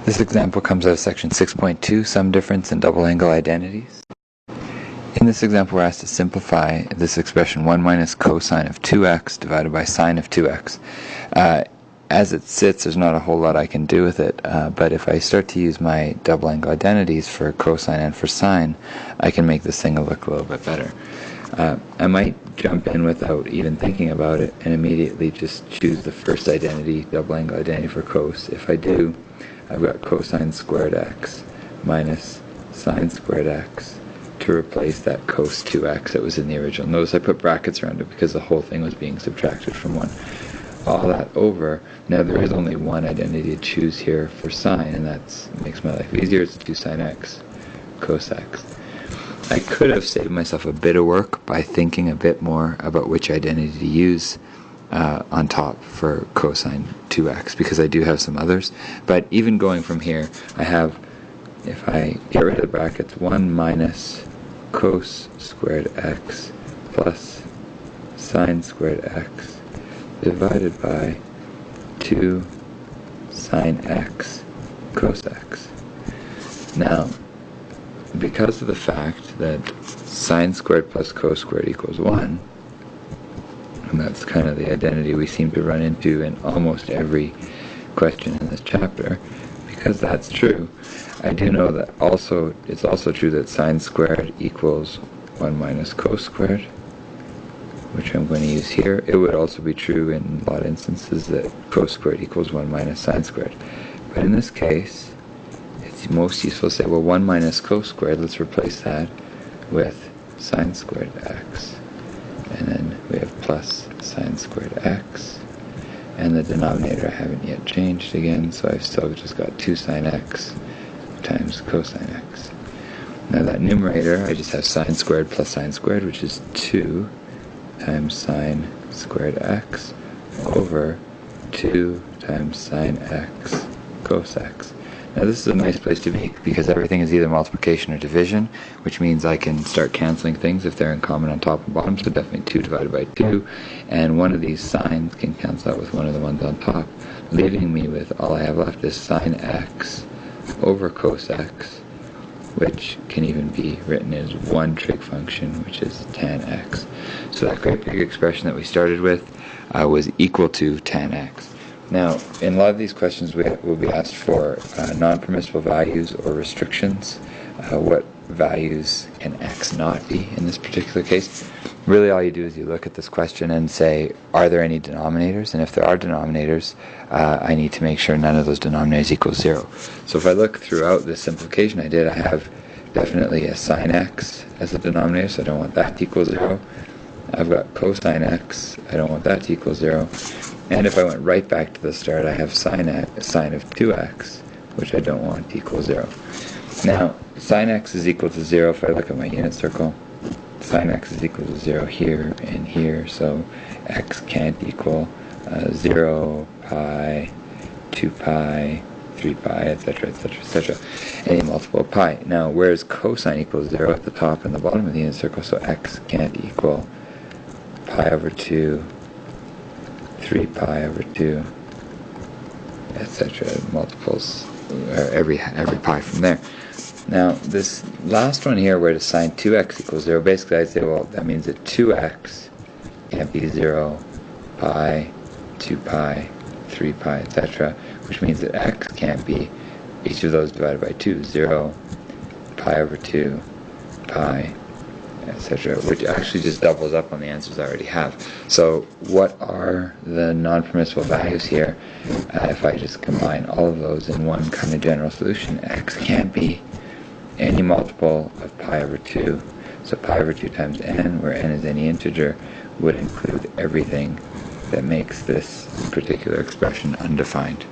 This example comes out of section 6.2, Some Difference in Double Angle Identities. In this example, we're asked to simplify this expression 1 minus cosine of 2x divided by sine of 2x. As it sits, there's not a whole lot I can do with it, but if I start to use my double angle identities for cosine and for sine, I can make this thing look a little bit better. I might jump in without even thinking about it and immediately just choose the first identity, double angle identity for cos. If I do, I've got cosine squared x minus sine squared x to replace that cos 2x that was in the original. Notice I put brackets around it because the whole thing was being subtracted from 1. All that over. Now there is only one identity to choose here for sine, and that makes my life easier. It's 2 sine x cos x. I could have saved myself a bit of work by thinking a bit more about which identity to use on top for cosine 2x, because I do have some others. But even going from here, I have, if I get rid of the brackets, 1 minus cos squared x plus sine squared x divided by 2 sine x cos x. Now, because of the fact that sine squared plus cos squared equals 1, and that's kind of the identity we seem to run into in almost every question in this chapter, because that's true, I do know that it's also true that sine squared equals 1 minus cos squared, which I'm going to use here. It would also be true in a lot of instances that cos squared equals 1 minus sine squared. But in this case, it's most useful to say, well, 1 minus cos squared, let's replace that with sine squared x. And then we have plus sine squared x. And the denominator I haven't yet changed again, so I've still just got 2 sine x times cosine x. Now that numerator, I just have sine squared plus sine squared, which is 2 times sine squared x over 2 times sine x cos x. Now this is a nice place to be, because everything is either multiplication or division, which means I can start canceling things if they're in common on top and bottom, so definitely 2 divided by 2, and one of these signs can cancel out with one of the ones on top, leaving me with all I have left is sine x over cos x, which can even be written as one trig function, which is tan x. So that great big expression that we started with was equal to tan x. Now, in a lot of these questions we will be asked for non-permissible values or restrictions. What values can x not be in this particular case? Really all you do is you look at this question and say, are there any denominators? And if there are denominators, I need to make sure none of those denominators equals 0. So if I look throughout this simplification I did, I have definitely a sine x as a denominator, so I don't want that to equal 0. I've got cosine x, I don't want that to equal 0. And if I went right back to the start, I have sine of 2x, which I don't want to equal 0. Now, sine x is equal to 0 if I look at my unit circle. Sine x is equal to 0 here and here, so x can't equal 0, pi, 2 pi, 3 pi, etc., etc., etc., any multiple of pi. Now, whereas cosine equals 0 at the top and the bottom of the unit circle, so x can't equal pi over 2, 3 pi over 2, etc., multiples, or every pi from there. Now, this last one here, where to sine 2x equals 0, basically I'd say, well, that means that 2x can't be 0, pi, 2 pi, 3 pi, etc., which means that x can't be each of those divided by 2, 0, pi over 2, pi, etc., which actually just doubles up on the answers I already have. So what are the non-permissible values here? If I just combine all of those in one kind of general solution, x can't be any multiple of pi over 2. So pi over 2 times n, where n is any integer, would include everything that makes this particular expression undefined.